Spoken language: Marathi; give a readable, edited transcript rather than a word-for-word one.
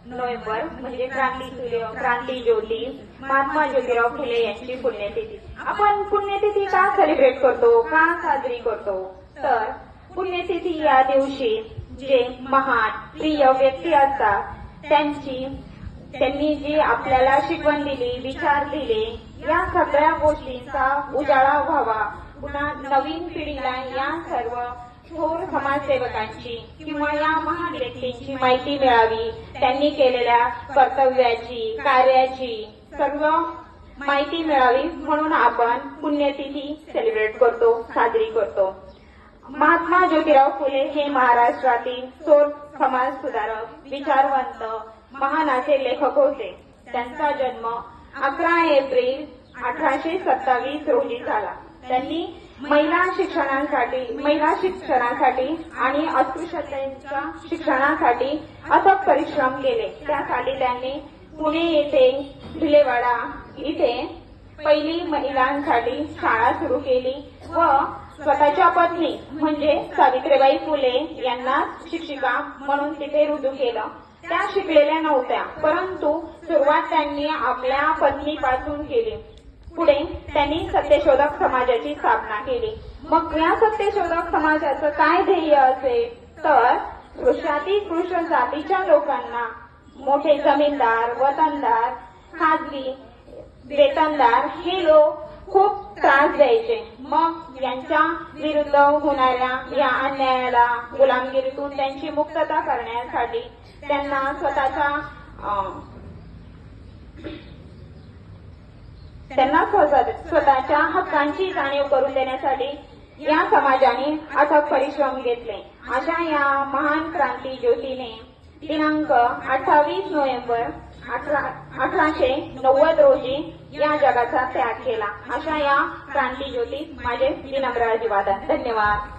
नोव्हेंबर म्हणजे क्रांती ज्योती महात्मा ज्योतिराव फुले यांची पुण्यतिथी। आपण पुण्यतिथी का सेलिब्रेट करतो, का साजरी करतो? तर पुण्यतिथी या दिवशी जे महान प्रिय व्यक्ती असतात त्यांनी जी आपल्याला शिकवण दिली, विचार दिले, या सगळ्या गोष्टींचा उजाळा व्हावा, पुन्हा नवीन पिढीला या सर्व थोर समाजसेवकांची किंवा या महान व्यक्तींची माहिती मिळावी, त्यांनी केलेल्या कर्तव्याची, कार्याची सर्व माहिती मिळावी म्हणून आपण पुण्यतिथी सेलिब्रेट करतो, साजरी करतो। महात्मा ज्योतिराव फुले हे महाराष्ट्रातील थोर समाज सुधारक, विचारवंत, महान असे लेखक होते। त्यांचा जन्म 11 एप्रिल 1827 रोजी झाला। त्यांनी महिला शिक्षणासाठी आणि अस्पृश्यतेच्या शिक्षणासाठी अथक परिश्रम केले। त्यासाठी त्यांनी पुणे येथे भिलेवाडा इथे पहिली महिलांसाठी शाळा सुरू केली व स्वतःच्या पत्नी म्हणजे सावित्रीबाई फुले यांना शिक्षिका म्हणून तिथे रुजू केलं। त्या शिकलेल्या नव्हत्या, परंतु सुरुवात त्यांनी आपल्या पत्नीपासून केली। पुढे त्यांनी सत्यशोधक समाजाची स्थापना केली। मग या सत्यशोधक समाजाचं काय ध्येय असेल तर स्पृश्यातिस्पृश जातीच्या लोकांना मोठे जमीनदार, वतनदार, खाजगी वेतनदार हे लोक खूप त्रास द्यायचे। मग यांच्या विरुद्ध होणाऱ्या या अन्यायाला, गुलामगिरीतून त्यांची मुक्तता करण्यासाठी त्यांना स्वतःच्या हक्कांची जाणीव करून देण्यासाठी या समाजाने अथक परिश्रम घेतले। अशा या महान क्रांती ज्योतीने दिनांक 28 नोव्हेंबर 1890 रोजी या जगाचा त्याग केला। अशा या क्रांती ज्योती माझे विनम्र अभिवादन। धन्यवाद।